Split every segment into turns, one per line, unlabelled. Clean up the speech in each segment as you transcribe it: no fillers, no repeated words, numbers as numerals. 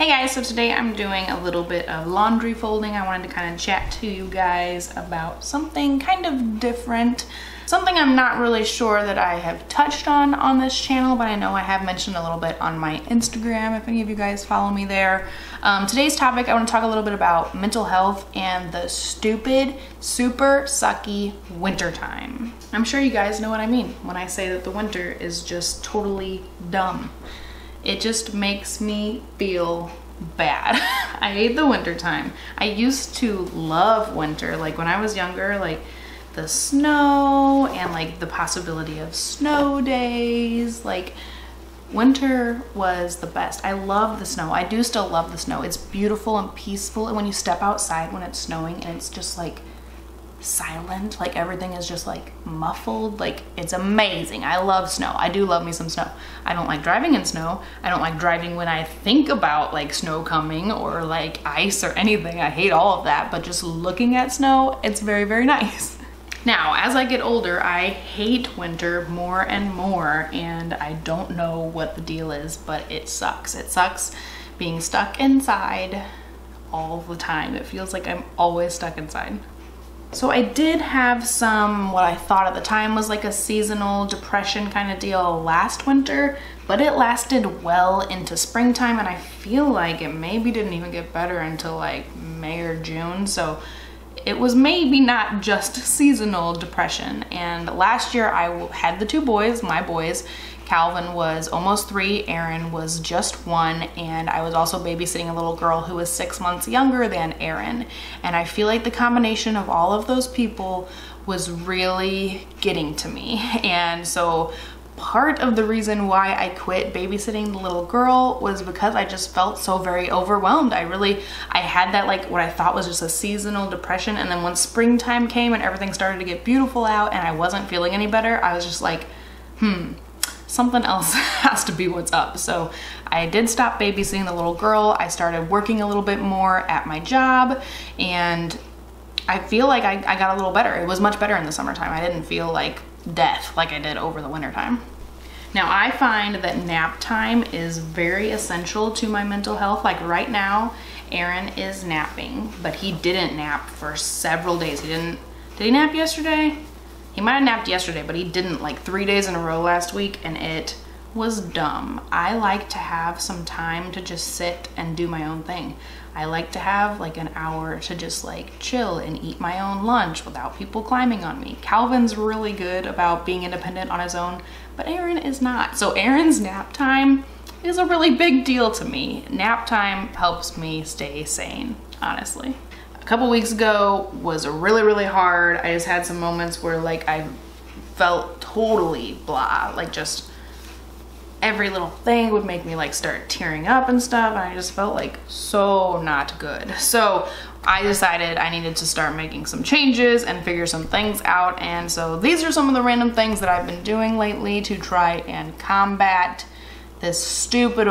Hey guys, so today I'm doing a little bit of laundry folding. I wanted to kind of chat to you guys about something kind of different. Something I'm not really sure that I have touched on this channel, but I know I have mentioned a little bit on my Instagram if any of you guys follow me there. Today's topic, I want to talk a little bit about mental health and the stupid, super sucky winter time. I'm sure you guys know what I mean when I say that the winter is just totally dumb. It just makes me feel bad. I hate the winter time. I used to love winter. Like when I was younger, like the snow and like the possibility of snow days, like winter was the best. I love the snow. I do still love the snow. It's beautiful and peaceful. And when you step outside when it's snowing and it's just like silent, like everything is just like muffled, like it's amazing. I love snow. I do love me some snow. I don't like driving in snow. I don't like driving when I think about like snow coming or like ice or anything. I hate all of that, but just looking at snow, it's very, very nice. Now, as I get older, I hate winter more and more, and I don't know what the deal is, but it sucks. It sucks being stuck inside all the time. It feels like I'm always stuck inside. So I did have some, what I thought at the time was like a seasonal depression kind of deal last winter, but it lasted well into springtime, and I feel like it maybe didn't even get better until like May or June. So it was maybe not just seasonal depression. And last year I had the two boys, my boys. Calvin was almost 3, Eren was just 1, and I was also babysitting a little girl who was 6 months younger than Eren. And I feel like the combination of all of those people was really getting to me. And so part of the reason why I quit babysitting the little girl was because I just felt so very overwhelmed. I had that like what I thought was just a seasonal depression, and then when springtime came and everything started to get beautiful out and I wasn't feeling any better, I was just like, something else has to be what's up. So I did stop babysitting the little girl. I started working a little bit more at my job, and I feel like I got a little better. It was much better in the summertime. I didn't feel like death like I did over the winter time. Now I find that nap time is very essential to my mental health. Like right now, Eren is napping, but he didn't nap for several days. Did he nap yesterday? He might have napped yesterday, but he didn't, like 3 days in a row last week, and it was dumb. I like to have some time to just sit and do my own thing. I like to have like an hour to just like chill and eat my own lunch without people climbing on me. Calvin's really good about being independent on his own, but Eren is not. So Eren's nap time is a really big deal to me. Nap time helps me stay sane, honestly. A couple weeks ago was really, really hard. I just had some moments where like I felt totally blah, like just every little thing would make me like start tearing up and stuff, and I just felt like so not good. So I decided I needed to start making some changes and figure some things out, and so these are some of the random things that I've been doing lately to try and combat this stupid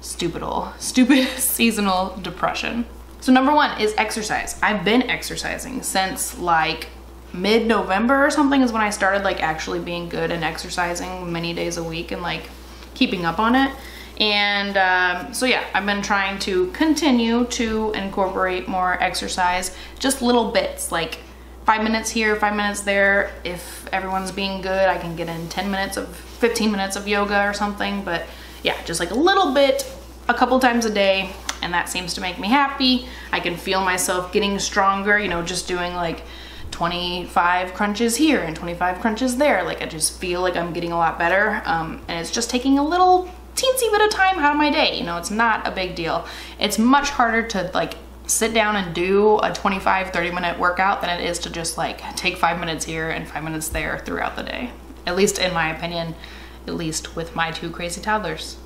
seasonal depression. So number 1 is exercise. I've been exercising since like mid-November or something is when I started like actually being good and exercising many days a week and like keeping up on it. And so yeah, I've been trying to continue to incorporate more exercise, just little bits, like 5 minutes here, 5 minutes there. If everyone's being good, I can get in 15 minutes of yoga or something. But yeah, just like a little bit, a couple times a day, and that seems to make me happy. I can feel myself getting stronger, you know, just doing like 25 crunches here and 25 crunches there. Like I just feel like I'm getting a lot better, and it's just taking a little teensy bit of time out of my day. You know, it's not a big deal. It's much harder to like sit down and do a 25-30 minute workout than it is to just like take 5 minutes here and 5 minutes there throughout the day. At least in my opinion, at least with my 2 crazy toddlers.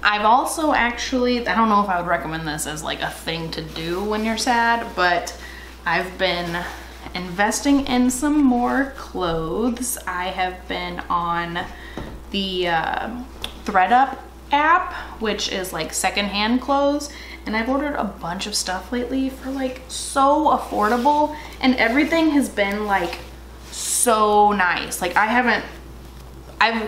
I've also actually, I don't know if I would recommend this as like a thing to do when you're sad, but I've been investing in some more clothes. I have been on the ThredUp app, which is like secondhand clothes, and I've ordered a bunch of stuff lately for like so affordable, and everything has been like so nice. Like I've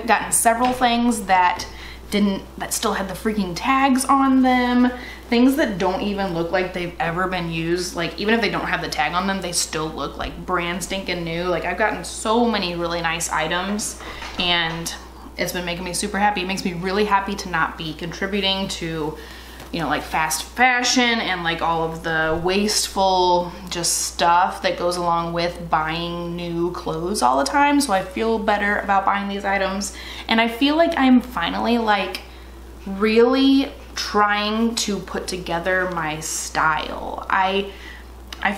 gotten several things that that still had the freaking tags on them. Things that don't even look like they've ever been used. Like, even if they don't have the tag on them, they still look like brand stinking new. Like, I've gotten so many really nice items, and it's been making me super happy. It makes me really happy to not be contributing to, you know, like fast fashion and like all of the wasteful just stuff that goes along with buying new clothes all the time. So I feel better about buying these items, and I feel like I'm finally like really trying to put together my style. I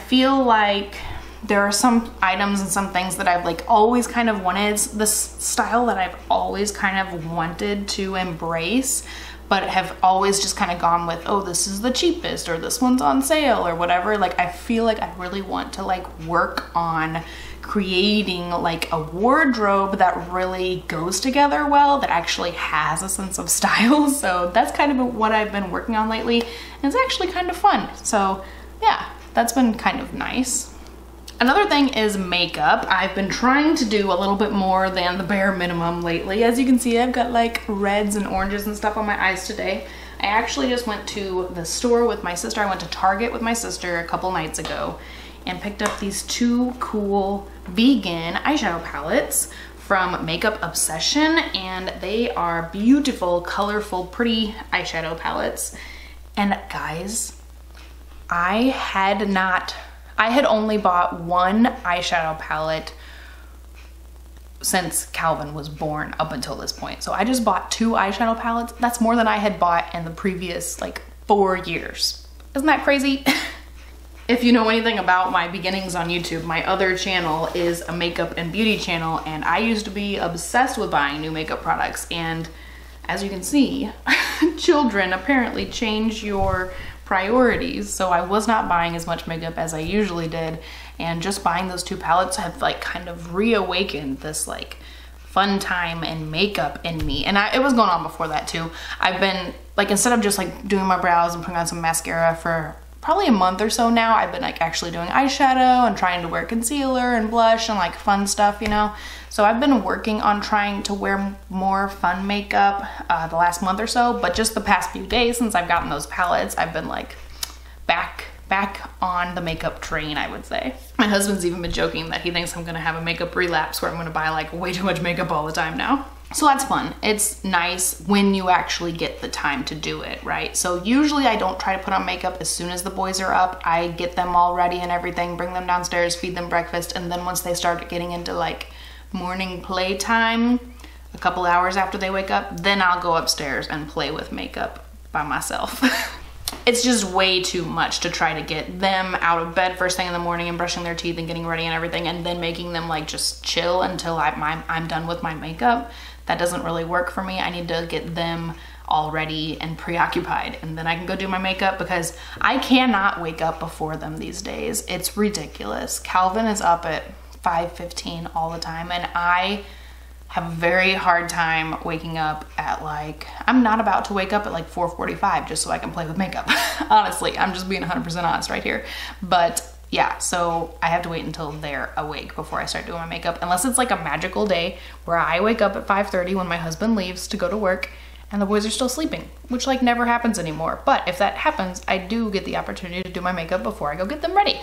feel like there are some items and some things that I've like always kind of wanted, this style that I've always kind of wanted to embrace, but have always just kind of gone with, oh, this is the cheapest, or this one's on sale, or whatever. Like, I feel like I really want to like work on creating like a wardrobe that really goes together well, that actually has a sense of style. So that's kind of what I've been working on lately, and it's actually kind of fun. So yeah, that's been kind of nice. Another thing is makeup. I've been trying to do a little bit more than the bare minimum lately. As you can see, I've got like reds and oranges and stuff on my eyes today. I actually just went to the store with my sister. I went to Target with my sister a couple nights ago and picked up these two cool vegan eyeshadow palettes from Makeup Obsession, and they are beautiful, colorful, pretty eyeshadow palettes. And guys, I had only bought one eyeshadow palette since Calvin was born up until this point. So I just bought two eyeshadow palettes. That's more than I had bought in the previous like 4 years. Isn't that crazy? If you know anything about my beginnings on YouTube, my other channel is a makeup and beauty channel, and I used to be obsessed with buying new makeup products. And as you can see, children apparently change your priorities. So I was not buying as much makeup as I usually did, and just buying those two palettes have like kind of reawakened this like fun time and makeup in me. And it was going on before that too. I've been like, instead of just like doing my brows and putting on some mascara for probably a month or so now, I've been like actually doing eyeshadow and trying to wear concealer and blush and like fun stuff, you know. So I've been working on trying to wear more fun makeup the last month or so, but just the past few days since I've gotten those palettes, I've been like back on the makeup train, I would say. My husband's even been joking that he thinks I'm gonna have a makeup relapse where I'm gonna buy like way too much makeup all the time now. So that's fun. It's nice when you actually get the time to do it, right? So usually I don't try to put on makeup as soon as the boys are up. I get them all ready and everything, bring them downstairs, feed them breakfast, and then once they start getting into like morning playtime, a couple hours after they wake up, then I'll go upstairs and play with makeup by myself. It's just way too much to try to get them out of bed first thing in the morning and brushing their teeth and getting ready and everything, and then making them like just chill until I'm done with my makeup. That doesn't really work for me. I need to get them all ready and preoccupied, and then I can go do my makeup, because I cannot wake up before them these days. It's ridiculous. Calvin is up at 5:15 all the time, and I have a very hard time waking up at like, I'm not about to wake up at like 4:45 just so I can play with makeup. Honestly, I'm just being 100% honest right here. But yeah, so I have to wait until they're awake before I start doing my makeup, unless it's like a magical day where I wake up at 5:30 when my husband leaves to go to work and the boys are still sleeping, which like never happens anymore. But if that happens, I do get the opportunity to do my makeup before I go get them ready.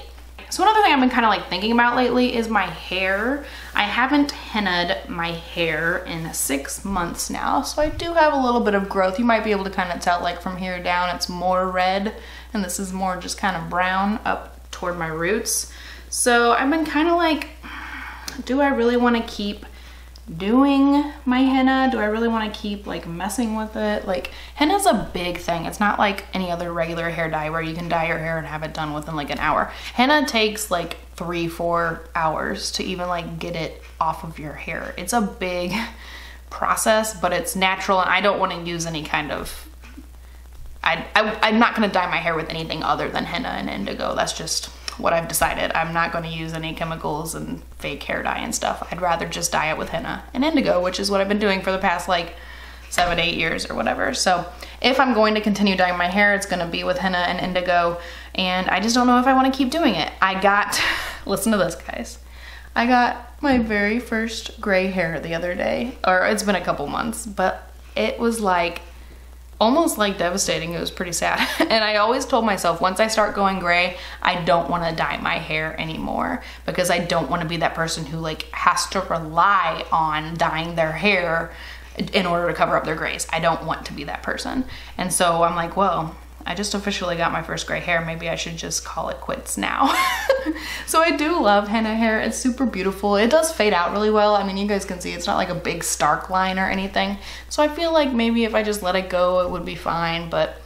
So another thing I've been kind of like thinking about lately is my hair. I haven't hennaed my hair in 6 months now, so I do have a little bit of growth. You might be able to kind of tell like from here down it's more red, and this is more just kind of brown up toward my roots. So I've been kind of like, do I really want to keep doing my henna? Do I really want to keep like messing with it? Like, henna's a big thing. It's not like any other regular hair dye where you can dye your hair and have it done within like an hour. Henna takes like 3-4 hours to even like get it off of your hair. It's a big process, but it's natural, and I don't want to use any kind of, I'm not going to dye my hair with anything other than henna and indigo. That's just what I've decided. I'm not going to use any chemicals and fake hair dye and stuff. I'd rather just dye it with henna and indigo, which is what I've been doing for the past like 7-8 years or whatever. So if I'm going to continue dyeing my hair, it's going to be with henna and indigo, and I just don't know if I want to keep doing it. I got, listen to this guys, I got my very first gray hair the other day, or it's been a couple months, but it was like almost like devastating. It was pretty sad. And I always told myself, once I start going gray, I don't want to dye my hair anymore, because I don't want to be that person who like has to rely on dyeing their hair in order to cover up their grays. I don't want to be that person. And so I'm like, well, I just officially got my first gray hair. Maybe I should just call it quits now. So I do love henna hair. It's super beautiful. It does fade out really well. I mean, you guys can see it's not like a big stark line or anything. So I feel like maybe if I just let it go, it would be fine. But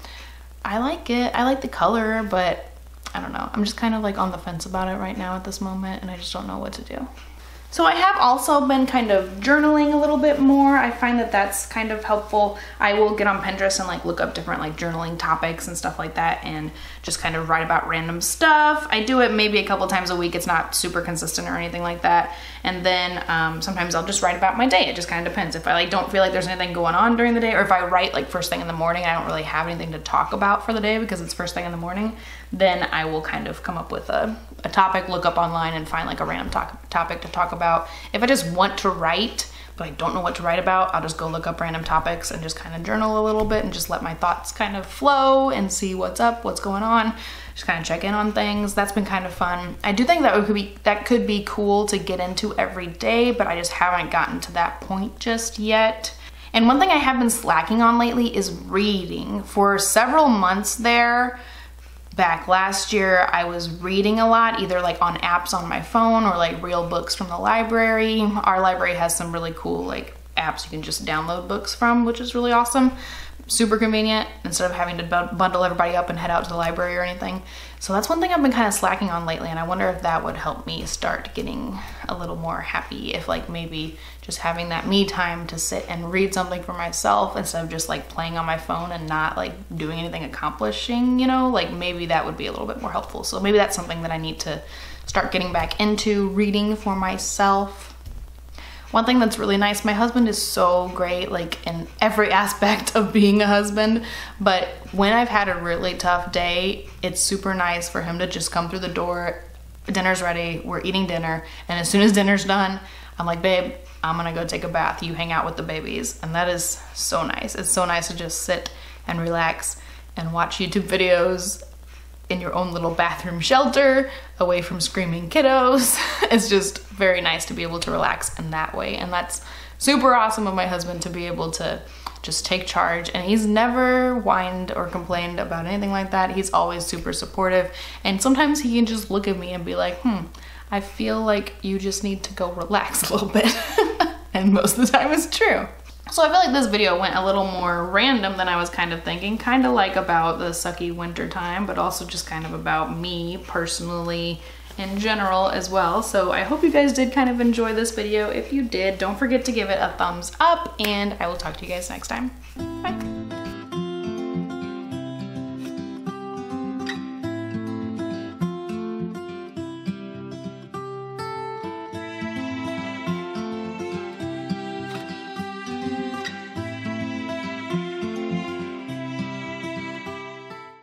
I like it. I like the color, but I don't know. I'm just kind of like on the fence about it right now at this moment, and I just don't know what to do. So I have also been kind of journaling a little bit more. I find that that's kind of helpful. I will get on Pinterest and like look up different like journaling topics and stuff like that, and just kind of write about random stuff. I do it maybe a couple times a week. It's not super consistent or anything like that. And then sometimes I'll just write about my day. It just kind of depends. If I like don't feel like there's anything going on during the day, or if I write like first thing in the morning, I don't really have anything to talk about for the day because it's first thing in the morning, then I will kind of come up with a topic, look up online and find like a random topic to talk about. If I just want to write, but I don't know what to write about, I'll just go look up random topics and just kind of journal a little bit and just let my thoughts kind of flow and see what's up, what's going on, just kind of check in on things. That's been kind of fun. I do think that could be cool to get into every day, but I just haven't gotten to that point just yet. And one thing I have been slacking on lately is reading. For several months there, back last year, I was reading a lot, either like on apps on my phone or like real books from the library. Our library has some really cool like apps you can just download books from, which is really awesome. Super convenient instead of having to bundle everybody up and head out to the library or anything. So that's one thing I've been kind of slacking on lately, and I wonder if that would help me start getting a little more happy, if like maybe just having that me time to sit and read something for myself instead of just like playing on my phone and not like doing anything accomplishing, you know, like maybe that would be a little bit more helpful. So maybe that's something that I need to start getting back into, reading for myself. One thing that's really nice, my husband is so great like in every aspect of being a husband, but when I've had a really tough day, it's super nice for him to just come through the door, dinner's ready, we're eating dinner, and as soon as dinner's done, I'm like, babe, I'm gonna go take a bath, you hang out with the babies. And that is so nice. It's so nice to just sit and relax and watch YouTube videos in your own little bathroom shelter, away from screaming kiddos. It's just very nice to be able to relax in that way. And that's super awesome of my husband to be able to just take charge. And he's never whined or complained about anything like that. He's always super supportive. And sometimes he can just look at me and be like, I feel like you just need to go relax a little bit. And most of the time it's true. So I feel like this video went a little more random than I was kind of thinking, kind of like about the sucky winter time, but also just kind of about me personally in general as well. So I hope you guys did kind of enjoy this video. If you did, don't forget to give it a thumbs up, and I will talk to you guys next time. Bye.